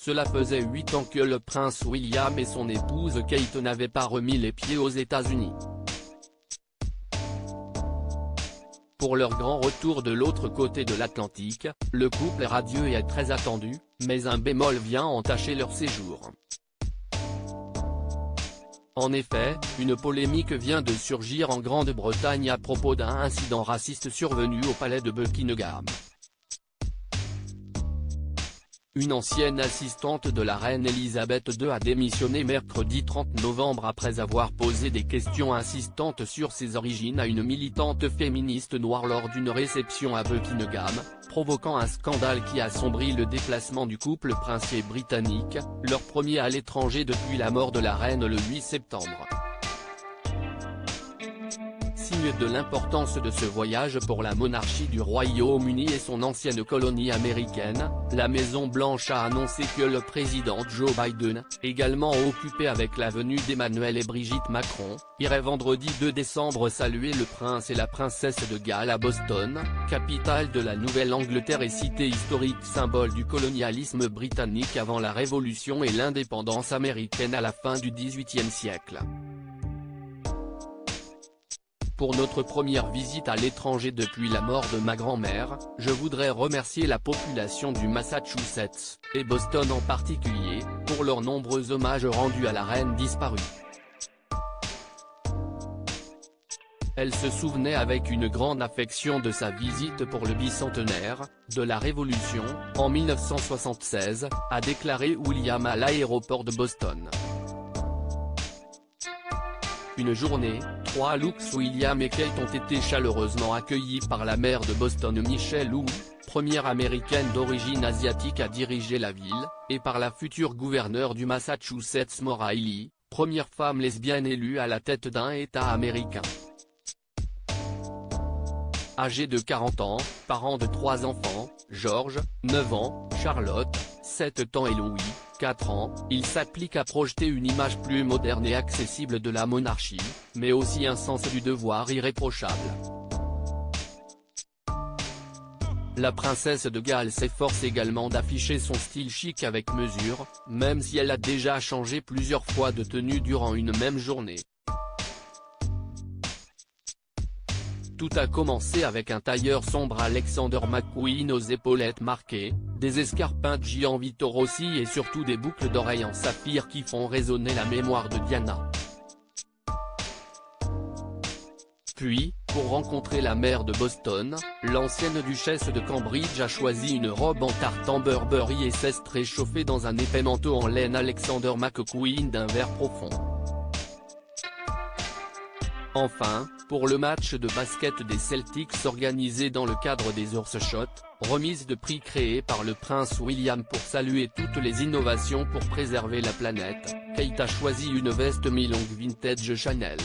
Cela faisait 8 ans que le prince William et son épouse Kate n'avaient pas remis les pieds aux États-Unis. Pour leur grand retour de l'autre côté de l'Atlantique, le couple est radieux et est très attendu, mais un bémol vient entacher leur séjour. En effet, une polémique vient de surgir en Grande-Bretagne à propos d'un incident raciste survenu au palais de Buckingham. Une ancienne assistante de la reine Elisabeth II a démissionné mercredi 30 novembre après avoir posé des questions insistantes sur ses origines à une militante féministe noire lors d'une réception à Buckingham, provoquant un scandale qui assombrit le déplacement du couple princier britannique, leur premier à l'étranger depuis la mort de la reine le 8 septembre. Signe de l'importance de ce voyage pour la monarchie du Royaume-Uni et son ancienne colonie américaine, la Maison-Blanche a annoncé que le président Joe Biden, également occupé avec la venue d'Emmanuel et Brigitte Macron, irait vendredi 2 décembre saluer le prince et la princesse de Galles à Boston, capitale de la Nouvelle-Angleterre et cité historique symbole du colonialisme britannique avant la Révolution et l'indépendance américaine à la fin du XVIIIe siècle. Pour notre première visite à l'étranger depuis la mort de ma grand-mère, je voudrais remercier la population du Massachusetts, et Boston en particulier, pour leurs nombreux hommages rendus à la reine disparue. Elle se souvenait avec une grande affection de sa visite pour le bicentenaire de la Révolution, en 1976, a déclaré William à l'aéroport de Boston. Une journée, 3 Lux William et Kate ont été chaleureusement accueillis par la maire de Boston Michelle Wu, première américaine d'origine asiatique à diriger la ville, et par la future gouverneure du Massachusetts Maura Healey, première femme lesbienne élue à la tête d'un État américain. Âgés de 40 ans, parents de 3 enfants, George, 9 ans, Charlotte, 7 ans et Louis, 4 ans, il s'applique à projeter une image plus moderne et accessible de la monarchie, mais aussi un sens du devoir irréprochable. La princesse de Galles s'efforce également d'afficher son style chic avec mesure, même si elle a déjà changé plusieurs fois de tenue durant une même journée. Tout a commencé avec un tailleur sombre Alexander McQueen aux épaulettes marquées, des escarpins de Gianvito Rossi et surtout des boucles d'oreilles en saphir qui font résonner la mémoire de Diana. Puis, pour rencontrer la maire de Boston, l'ancienne duchesse de Cambridge a choisi une robe en tartan Burberry et s'est réchauffée dans un épais manteau en laine Alexander McQueen d'un vert profond. Enfin, pour le match de basket des Celtics organisé dans le cadre des Earthshot, remise de prix créée par le prince William pour saluer toutes les innovations pour préserver la planète, Kate a choisi une veste mi-longue vintage Chanel.